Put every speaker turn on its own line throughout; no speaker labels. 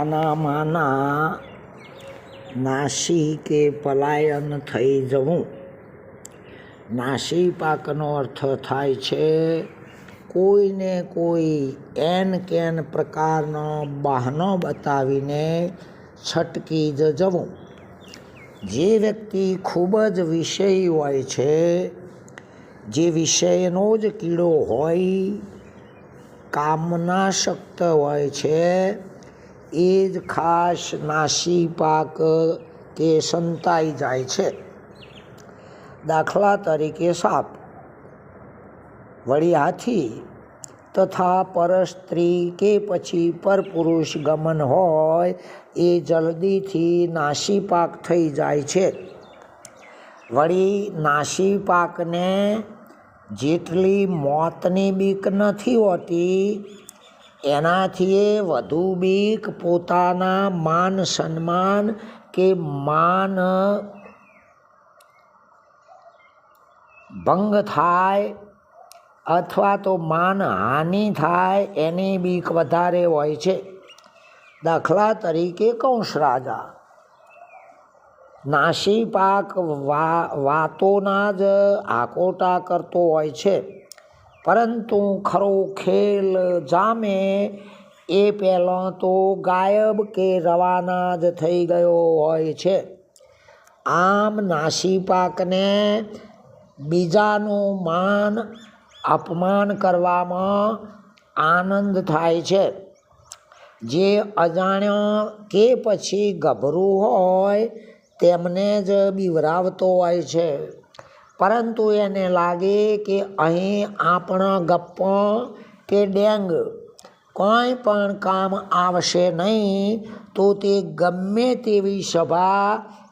માના નાસી કે પલાયન થઈ જવું. નાસી પાકનો અર્થ થાય છે કોઈને કોઈ એન કેન પ્રકારનો બહાનો બતાવીને છટકી જવું. જે વ્યક્તિ ખૂબ જ વિષયી હોય છે, જે વિષયનો જ કીડો હોય, કામનાશક્ત હોય છે, એ જ ખાસ નાસી પાક કે સંતાઈ જાય છે. દાખલા તરીકે સાપ, વળી હાથી તથા પર સ્ત્રી કે પછી પરપુરુષ ગમન હોય એ જલ્દીથી નાસી પાક થઈ જાય છે. વળી નાસી પાકને જેટલી મોતની બીક નથી હોતી, એનાથી વધુ બીક પોતાના માન સન્માન કે માન ભંગ થાય અથવા તો માનહાનિ થાય એની બીક વધારે હોય છે. દાખલા તરીકે કંસ રાજા નાસી પાક વાતોના જ આકોટા કરતો હોય છે, પરંતુ ખરો ખેલ જામે એ પહેલાં તો ગાયબ કે રવાના જ થઈ ગયો હોય છે. આમ નાસી પાકને બીજાનું માન અપમાન કરવામાં આનંદ થાય છે. જે અજાણ્યા કે પછી ગભરું હોય તેમને જ બિવરાવતો હોય છે, પરંતુ એને લાગે કે અહીં આપણા ગપ્પા કે ડેંગ કોઈ પણ કામ આવશે નહીં, તો તે ગમે તેવી સભા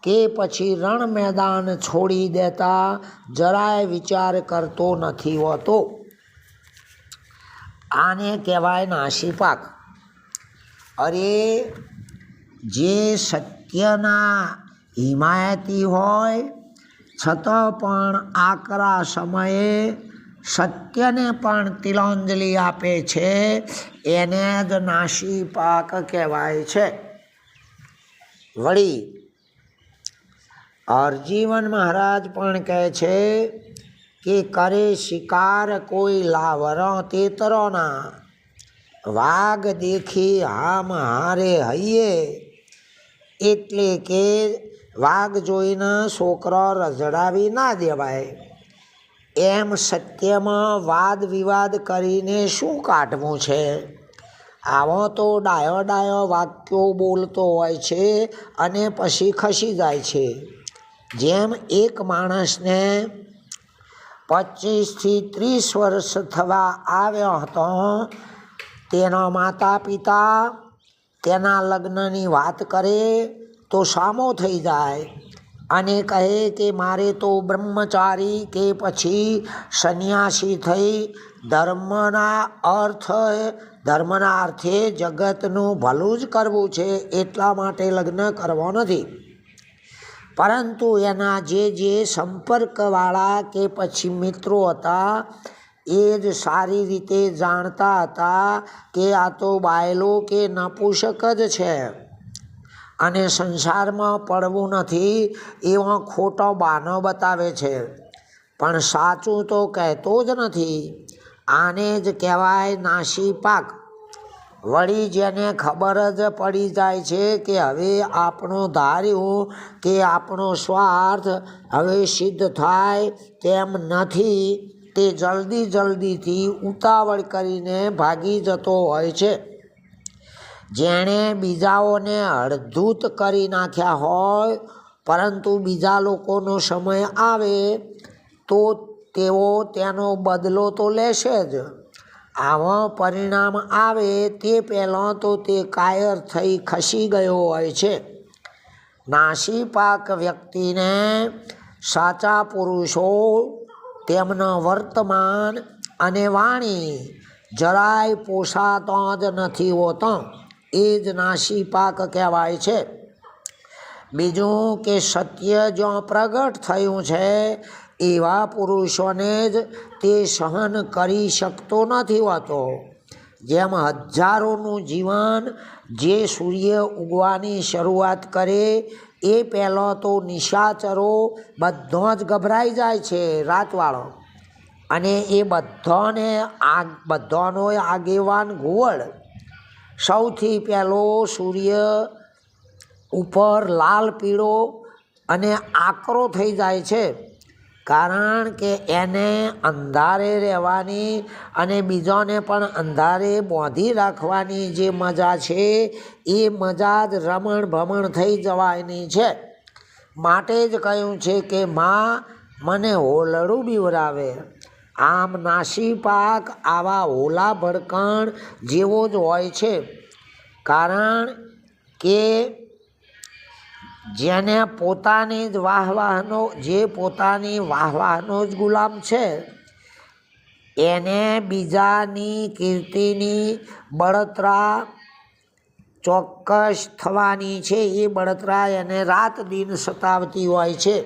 કે પછી રણ મેદાન છોડી દેતા જરાય વિચાર કરતો નથી હોતો. આને કહેવાય નાસી પાક. અરે જે સત્યના હિમાયતી હોય છતાં પણ આકરા સમયે સત્યને પણ તિલાંજલિ આપે છે, એને જ નાસી પાક કહેવાય છે. વળી હરજીવન મહારાજ પણ કહે છે કે કરે શિકાર કોઈ લાવરો તેતરોના, વાઘ દેખી હામ હારે હૈયે. એટલે કે વાઘ જોઈને છોકરો રઝડાવી ના દેવાય. એમ સત્યમાં વાદ વિવાદ કરીને શું કાઢવું છે? આવો તો ડાયો વાક્યો બોલતો હોય છે અને પછી ખસી જાય છે. જેમ એક માણસને 25 થી 30 વર્ષ થવા આવ્યો હતો, તેના માતા પિતા તેના લગ્નની વાત કરે તો સામો થઈ જાય અને કહે કે મારે તો બ્રહ્મચારી કે પછી સંન્યાસી થઈ ધર્મના અર્થે જગતનું ભલું જ કરવું છે, એટલા માટે લગ્ન કરવો નથી. પરંતુ એના જે સંપર્કવાળા કે પછી મિત્રો હતા, એ જ સારી રીતે જાણતા હતા કે આ તો બાયલો કે નપુંસક જ છે અને સંસારમાં પડવું નથી, એવો ખોટો બહાનો બતાવે છે, પણ સાચું તો કહેતો જ નથી. આને જ કહેવાય નાસી પાક. વળી જેને ખબર જ પડી જાય છે કે હવે આપણું ધાર્યું કે આપણો સ્વાર્થ હવે સિદ્ધ થાય તેમ નથી, તે જલ્દીથી ઉતાવળ કરીને ભાગી જતો હોય છે. જેણે બીજાઓને હળધૂત કરી નાખ્યા હોય, પરંતુ બીજા લોકોનો સમય આવે તો તેઓ તેનો બદલો તો લેશે જ. આવા પરિણામ આવે તે પહેલાં તો તે કાયર થઈ ખસી ગયો હોય છે. નાસી પાક વ્યક્તિને સાચા પુરુષો તેમના વર્તમાન અને વાણી જરાય પોસાતો જ નથી હોતો, એ જ નાસી પાક કહેવાય છે. બીજું કે સત્ય જ્યાં પ્રગટ થયું છે એવા પુરુષોને જ તે સહન કરી શકતો નથી હોતો. જેમ હજારોનું જીવન જે સૂર્ય ઉગવાની શરૂઆત કરે એ પહેલાં તો નિશાચરો બધો જ ગભરાઈ જાય છે રાતવાળો, અને એ બધાનો આગેવાન ઘુવડ સૌથી પહેલો સૂર્ય ઉપર લાલ પીળો અને આકરો થઈ જાય છે, કારણ કે એને અંધારે રહેવાની અને બીજાને પણ અંધારે બાંધી રાખવાની જે મજા છે એ મજા જ રમણ ભમણ થઈ જવાની છે. માટે જ કહ્યું છે કે માં મને હોલડું બીવરાવે. આમ નાસીપાક આવા હોલા ભડકણ જેવો જ હોય છે, કારણ કે જેને પોતાની જ પોતાની વાહવાનો જ ગુલામ છે એને બીજાની કીર્તિની બળતરા ચોક્કસ થવાની છે. એ બળતરા એને રાત દિન સતાવતી હોય છે.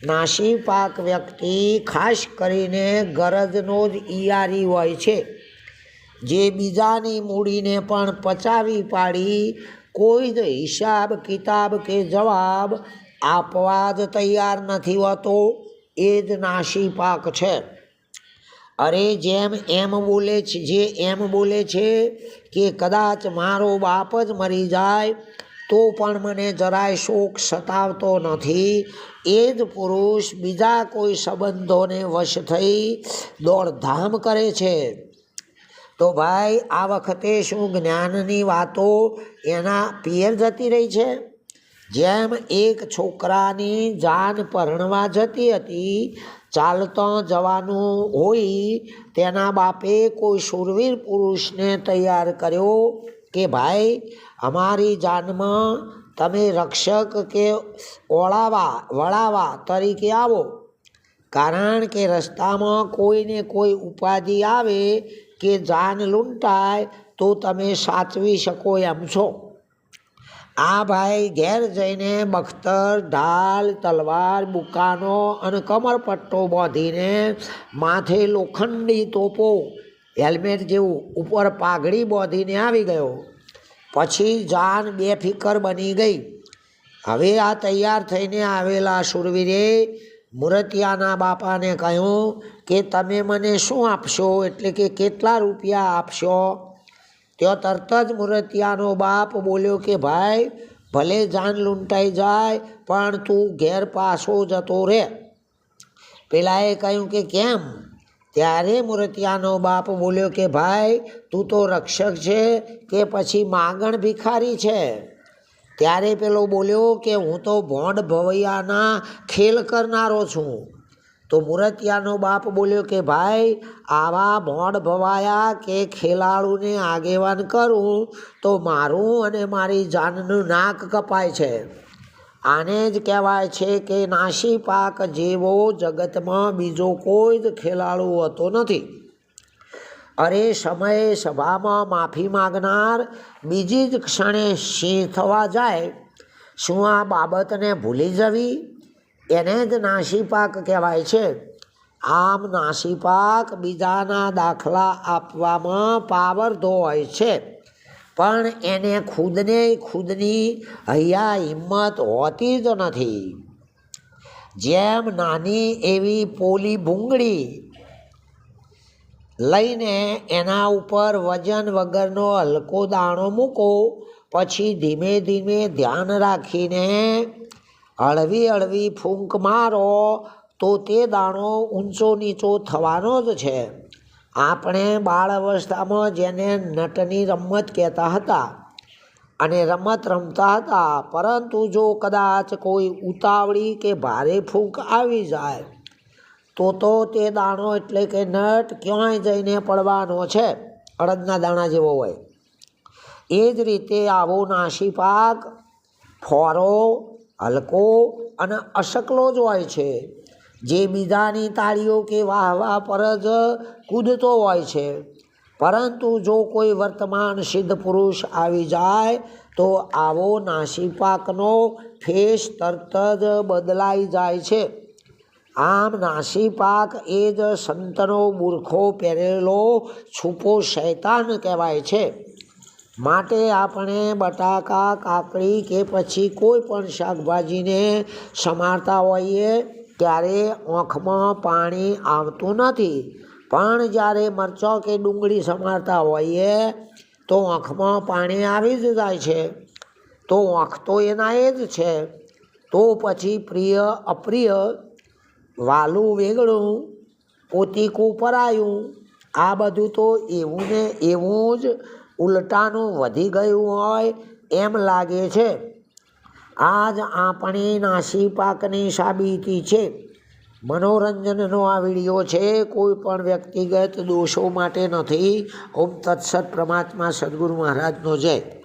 નાસીપાક વ્યક્તિ ખાસ કરીને ગરજનો જ ઈયારી હોય છે, જે બીજાની મૂડીને પણ પચાવી પાડી કોઈ જ હિસાબ કિતાબ કે જવાબ આપવા જ તૈયાર નથી હોતો. એ જ નાસીપાક છે. અરે જે એમ બોલે છે કે કદાચ મારો બાપ જ મરી જાય તો પણ મને જરાય શોક સતાવતો નથી, એ જ પુરુષ બીજા કોઈ સંબંધોને વશ થઈ દોડધામ કરે છે. તો ભાઈ આ વખતે શું જ્ઞાનની વાતો એના પિયર જતી રહી છે? જેમ એક છોકરાની જાન પરણવા જતી હતી, ચાલતા જવાનું હોય, તેના બાપે કોઈ શૂરવીર પુરુષને તૈયાર કર્યો કે ભાઈ અમારી જાનમાં તમે રક્ષક કે વળાવા તરીકે આવો, કારણ કે રસ્તામાં કોઈને કોઈ ઉપાધિ આવે કે જાન લૂંટાય તો તમે સાચવી શકો એમ છો. આ ભાઈ ઘેર જઈને બખ્તર, ઢાલ, તલવાર, બુકાનો અને કમરપટ્ટો બાંધીને માથે લોખંડી ટોપો હેલ્મેટ જેવું ઉપર પાઘડી બાંધીને આવી ગયો. પછી જાન બેફિકર બની ગઈ. હવે આ તૈયાર થઈને આવેલા શૂરવીરે મૂર્તિયાના બાપાને કહ્યું કે તમે મને શું આપશો, એટલે કે કેટલા રૂપિયા આપશો? ત્યાં તરત જ મૂર્તિયાનો બાપ બોલ્યો કે ભાઈ ભલે જાન લૂંટાઈ જાય પણ તું ઘેર પાછો જતો રહે. પેલાએ કહ્યું કે કેમ? ત્યારે મૂર્તિયાનો બાપ બોલ્યો કે ભાઈ તું તો રક્ષક છે કે પછી માગણ ભિખારી છે? ત્યારે પેલો બોલ્યો કે હું તો ભોંડ ભવૈયાના ખેલ કરનારો છું. તો મૂર્તિયાનો બાપ બોલ્યો કે ભાઈ આવા ભોંડ ભવાયા કે ખેલાડુને આગેવાન કરું તો મારું અને મારી જાનનું નાક કપાય છે. આને જ કહેવાય છે કે નાસીપાક જેવો જગતમાં બીજો કોઈ જ ખેલાડુ હોતો નથી. અરે સમયે સભામાં માફી માગનાર બીજી જ ક્ષણે સિંહ થવા જાય. શું આ બાબતને ભૂલી જવી? એને જ નાસીપાક કહેવાય છે. આમ નાસીપાક બીજાના દાખલા આપવામાં પાવરધો હોય છે, પણ એને ખુદની હૈયા હિંમત હોતી જ નથી. જેમ નાની એવી પોલી ભૂંગળી લઈને એના ઉપર વજન વગરનો હલકો દાણો મૂકો, પછી ધીમે ધીમે ધ્યાન રાખીને હળવી ફૂંક મારો તો તે દાણો ઊંચો નીચો થવાનો જ છે. આપણે બાળ અવસ્થામાં જેને નટની રમત કહેતા હતા અને રમત રમતા હતા, પરંતુ જો કદાચ કોઈ ઉતાવળી કે ભારે ફૂંક આવી જાય તો તે દાણો એટલે કે નટ ક્યાંય જઈને પડવાનો છે, અડદના દાણા જેવો હોય. એ જ રીતે આવો નાસીપાક ફોરો, હલકો અને અશકલો જ હોય છે, જે બીજાની તાળીઓ કે વાહવા પર જ કૂદતો હોય છે. પરંતુ જો કોઈ વર્તમાન સિદ્ધ પુરુષ આવી જાય તો આવો નાસીપાકનો ફેસ તરત જ બદલાઈ જાય છે. આમ નાસીપાક એ જ સંતનો બુરખો પહેરેલો છૂપો શૈતાન કહેવાય છે. માટે આપણે બટાકા, કાકડી કે પછી કોઈ પણ શાકભાજીને સમારતા હોઈએ ત્યારે આંખમાં પાણી આવતું નથી, પણ જ્યારે મરચાં કે ડુંગળી સમારતા હોઈએ તો આંખમાં પાણી આવી જ જાય છે. તો આંખ તો એના એ જ છે. તો પછી પ્રિય અપ્રિય, વાલું વેગળું, પોતીકું પરાયું, આ બધું તો એવું ને એવું જ ઉલટાનું વધી ગયું હોય એમ લાગે છે. આ જ આપણી નાસીપાકની સાબિતી છે. મનોરંજનનો આ વિડીયો છે, કોઈ પણ વ્યક્તિગત દોષો માટે નથી. ઓમ તત્સત. પરમાત્મા સદગુરુ મહારાજનો જય.